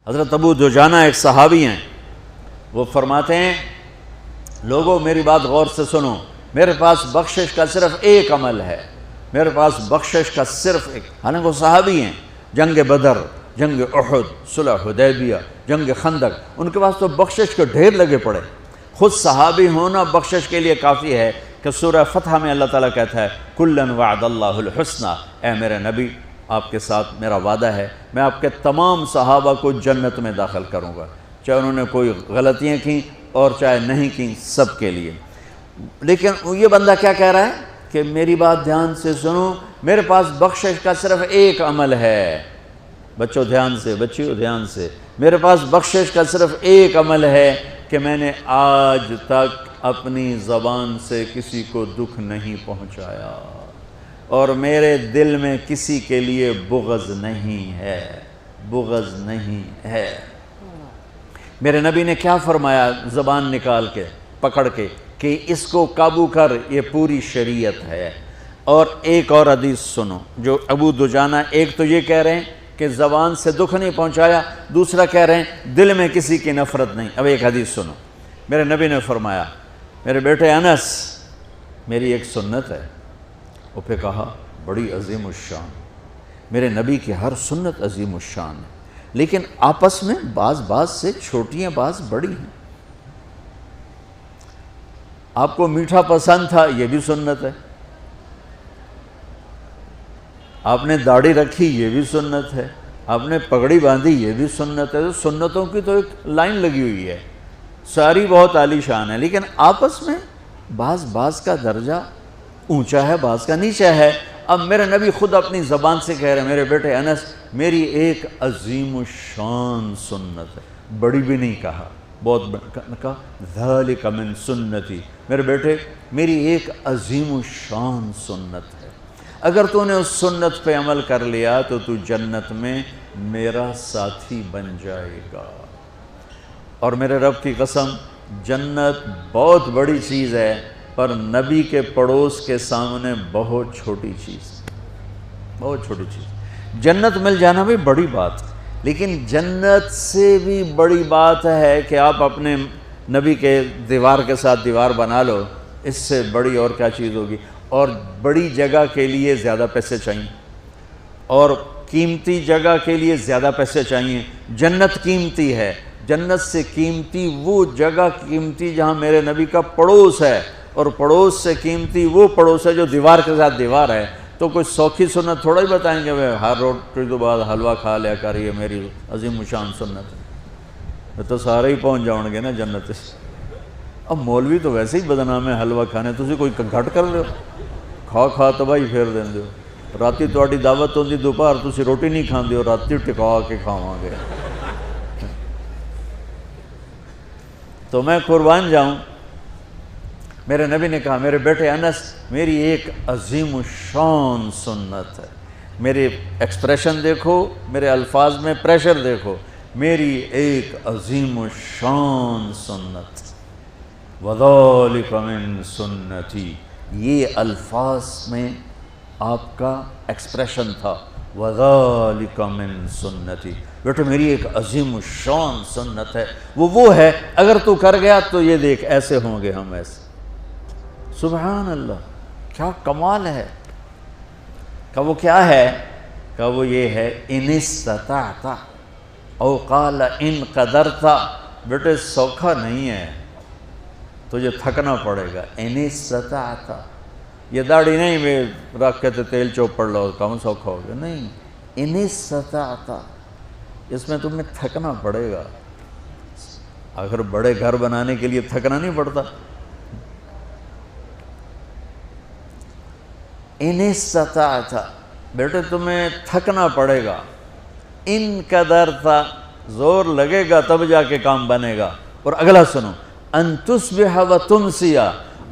حضرت ابو دجانہ ایک صحابی ہیں، وہ فرماتے ہیں لوگوں میری بات غور سے سنو، میرے پاس بخشش کا صرف ایک عمل ہے، میرے پاس بخشش کا صرف ایک، حالانکہ وہ صحابی ہیں، جنگ بدر، جنگ احد، صلح حدیبیہ، جنگ خندق، ان کے پاس تو بخشش کے ڈھیر لگے پڑے۔ خود صحابی ہونا بخشش کے لیے کافی ہے کہ سورہ فتح میں اللہ تعالیٰ کہتا ہے کُلًّا وعد اللہ الحسنى، اے میرے نبی آپ کے ساتھ میرا وعدہ ہے، میں آپ کے تمام صحابہ کو جنت میں داخل کروں گا، چاہے انہوں نے کوئی غلطیاں کیں اور چاہے نہیں کیں، سب کے لیے۔ لیکن یہ بندہ کیا کہہ رہا ہے کہ میری بات دھیان سے سنو، میرے پاس بخشش کا صرف ایک عمل ہے، بچوں دھیان سے، بچیوں دھیان سے، میرے پاس بخشش کا صرف ایک عمل ہے کہ میں نے آج تک اپنی زبان سے کسی کو دکھ نہیں پہنچایا اور میرے دل میں کسی کے لیے بغض نہیں ہے، بغض نہیں ہے۔ میرے نبی نے کیا فرمایا زبان نکال کے پکڑ کے کہ اس کو قابو کر، یہ پوری شریعت ہے۔ اور ایک اور حدیث سنو جو ابو دجانہ، ایک تو یہ کہہ رہے ہیں کہ زبان سے دکھ نہیں پہنچایا، دوسرا کہہ رہے ہیں دل میں کسی کی نفرت نہیں۔ اب ایک حدیث سنو، میرے نبی نے فرمایا میرے بیٹے انس میری ایک سنت ہے، وہ پہ کہا بڑی عظیم الشان، میرے نبی کی ہر سنت عظیم الشان ہے، لیکن آپس میں بعض سے چھوٹیاں بعض بڑی ہیں۔ آپ کو میٹھا پسند تھا، یہ بھی سنت ہے، آپ نے داڑھی رکھی، یہ بھی سنت ہے، آپ نے پگڑی باندھی، یہ بھی سنت ہے۔ سنتوں کی تو ایک لائن لگی ہوئی ہے، ساری بہت عالی شان ہے، لیکن آپس میں بعض کا درجہ اونچا ہے، بعض کا نیچا ہے۔ اب میرے نبی خود اپنی زبان سے کہہ رہے ہیں میرے بیٹے انس میری ایک عظیم الشان سنت ہے، بڑی بھی نہیں کہا، بہت کہا ذالک من سنتی، میرے بیٹے میری ایک عظیم الشان سنت ہے، اگر تو نے اس سنت پہ عمل کر لیا تو تو جنت میں میرا ساتھی بن جائے گا۔ اور میرے رب کی قسم جنت بہت بڑی چیز ہے، پر نبی کے پڑوس کے سامنے بہت چھوٹی چیز، بہت چھوٹی چیز۔ جنت مل جانا بھی بڑی بات، لیکن جنت سے بھی بڑی بات ہے کہ آپ اپنے نبی کے دیوار کے ساتھ دیوار بنا لو، اس سے بڑی اور کیا چیز ہوگی؟ اور بڑی جگہ کے لیے زیادہ پیسے چاہیے، اور قیمتی جگہ کے لیے زیادہ پیسے چاہیے۔ جنت قیمتی ہے، جنت سے قیمتی وہ جگہ قیمتی جہاں میرے نبی کا پڑوس ہے، اور پڑوس سے قیمتی وہ پڑوس ہے جو دیوار کے ساتھ دیوار ہے۔ تو کوئی سوکھی سنت تھوڑا ہی بتائیں گے ہر روٹی تو بعد حلوہ کھا لیا کر، یہ میری عظیم الشان سنت ہے، تو سارے ہی پہنچ جاؤں گے نا جنت سے۔ اب مولوی تو ویسے ہی بدنام ہے حلوہ کھانے، تسی کوئی گھٹ کر رہے ہو، کھا تباہی پھیر دیں دے ہو، راتی تہاڈی دعوت ہوندی دوپہر تسی روٹی نہیں کھاندے ہو، راتی ٹکا کے کھاواں گے۔ تو میں قربان جاؤں، میرے نبی نے کہا میرے بیٹے انس میری ایک عظیم الشان سنت ہے، میرے ایکسپریشن دیکھو، میرے الفاظ میں پریشر دیکھو، میری ایک عظیم الشان سنت، وَذَلِكَ مِن سُنَّتِي، یہ الفاظ میں آپ کا ایکسپریشن تھا، وَذَلِكَ مِن سُنَّتِي، بیٹا میری ایک عظیم الشان سنت ہے، وہ ہے اگر تو کر گیا تو یہ دیکھ ایسے ہوں گے ہم، ایسے۔ سبحان اللہ، کیا کمال ہے۔ کہ وہ کیا ہے؟ کہ وہ یہ ہے ان استطعت او قال ان قدرت، بیٹے سوکھا نہیں ہے، تجھے تھکنا پڑے گا، ان استطعت، یہ داڑھی نہیں میں رکھ کے تیل چوپڑ لو کم سوکھا ہو گیا، نہیں، ان استطعت، اس میں تمہیں تھکنا پڑے گا۔ اگر بڑے گھر بنانے کے لیے تھکنا نہیں پڑتا، ان استطعت، بیٹے تمہیں تھکنا پڑے گا، ان قدرت، زور لگے گا تب جا کے کام بنے گا۔ اور اگلا سنو، ان تصبح و تمسی،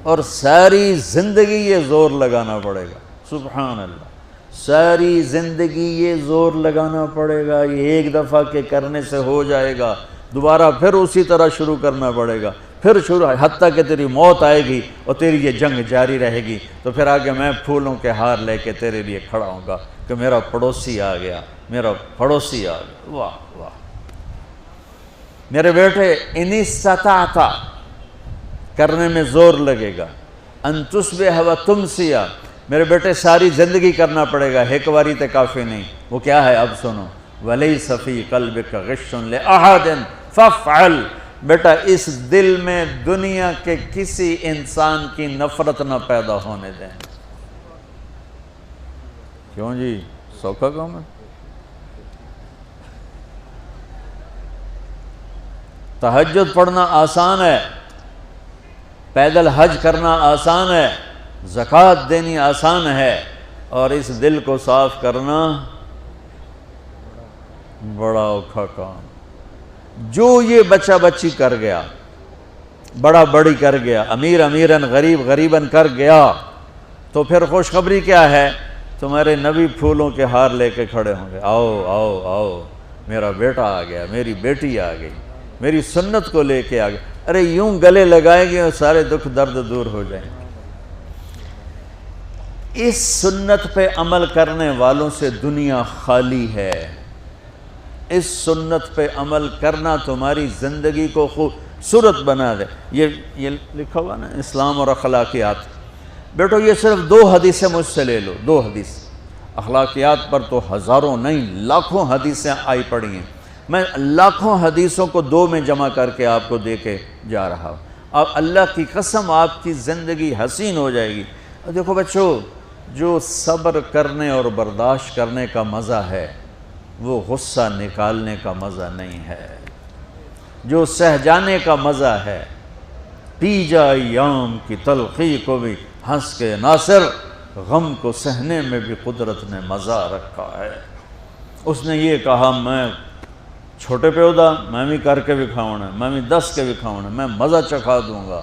اور ساری زندگی یہ زور لگانا پڑے گا۔ سبحان اللہ، ساری زندگی یہ زور لگانا پڑے گا، یہ ایک دفعہ کے کرنے سے ہو جائے گا، دوبارہ پھر اسی طرح شروع کرنا پڑے گا، پھر شروع، حتیٰ کہ تیری موت آئے گی اور تیری یہ جنگ جاری رہے گی، تو پھر آگے میں پھولوں کے ہار لے کے تیرے لیے کھڑا ہوں گا کہ میرا پڑوسی آ گیا، میرا پڑوسی آ گیا۔ واہ واہ، میرے بیٹے ان استطعت کرنے میں زور لگے گا، ان تصبح و تمسی، میرے بیٹے ساری زندگی کرنا پڑے گا، ایک باری تے کافی نہیں۔ وہ کیا ہے اب سنو، وَلَيْسَ فِي قَلْبِكَ غِشٌّ لِأَحَدٍ فَافْعَلْ، بیٹا اس دل میں دنیا کے کسی انسان کی نفرت نہ پیدا ہونے دیں۔ کیوں جی سوکھا کام ہے؟ تہجد پڑھنا آسان ہے، پیدل حج کرنا آسان ہے، زکوٰۃ دینی آسان ہے، اور اس دل کو صاف کرنا بڑا اوکھا کام۔ جو یہ بچہ بچی کر گیا، بڑا بڑی کر گیا، امیر امیراً غریب غریباً کر گیا، تو پھر خوشخبری کیا ہے؟ تمہارے نبی پھولوں کے ہار لے کے کھڑے ہوں گے، آؤ آؤ آؤ میرا بیٹا آ گیا، میری بیٹی آ گئی، میری سنت کو لے کے آ گئی۔ ارے یوں گلے لگائیں گے اور سارے دکھ درد دور ہو جائیں گے۔ اس سنت پہ عمل کرنے والوں سے دنیا خالی ہے۔ اس سنت پہ عمل کرنا تمہاری زندگی کو خوبصورت بنا دے۔ یہ لکھا ہوا نا اسلام اور اخلاقیات، بیٹو یہ صرف 2 حدیثیں مجھ سے لے لو، 2 حدیث۔ اخلاقیات پر تو ہزاروں نہیں لاکھوں حدیثیں آئی پڑی ہیں، میں لاکھوں حدیثوں کو 2 میں جمع کر کے آپ کو دے کے جا رہا ہوں۔ اب اللہ کی قسم آپ کی زندگی حسین ہو جائے گی۔ دیکھو بچو، جو صبر کرنے اور برداشت کرنے کا مزہ ہے وہ غصہ نکالنے کا مزہ نہیں ہے۔ جو سہ جانے کا مزہ ہے، پی جا ایام کی تلخی کو بھی ہنس کے ناصر، غم کو سہنے میں بھی قدرت نے مزہ رکھا ہے۔ اس نے یہ کہا میں چھوٹے پیودا میں بھی کر کے دکھاؤں، میں بھی دس کے دکھاؤں، میں مزہ چکھا دوں گا،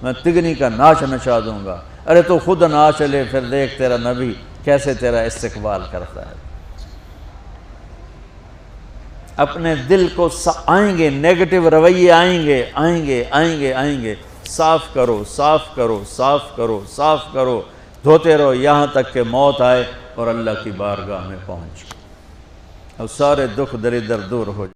میں تگنی کا ناچ نچا دوں گا۔ ارے تو خود ناچ لے، پھر دیکھ تیرا نبی کیسے تیرا استقبال کرتا ہے۔ اپنے دل کو آئیں گے نیگیٹو رویے، آئیں گے آئیں گے آئیں گے آئیں گے، صاف کرو صاف کرو صاف کرو صاف کرو، دھوتے رہو یہاں تک کہ موت آئے اور اللہ کی بارگاہ میں پہنچ اور سارے دکھ دریدر دور ہو جائے۔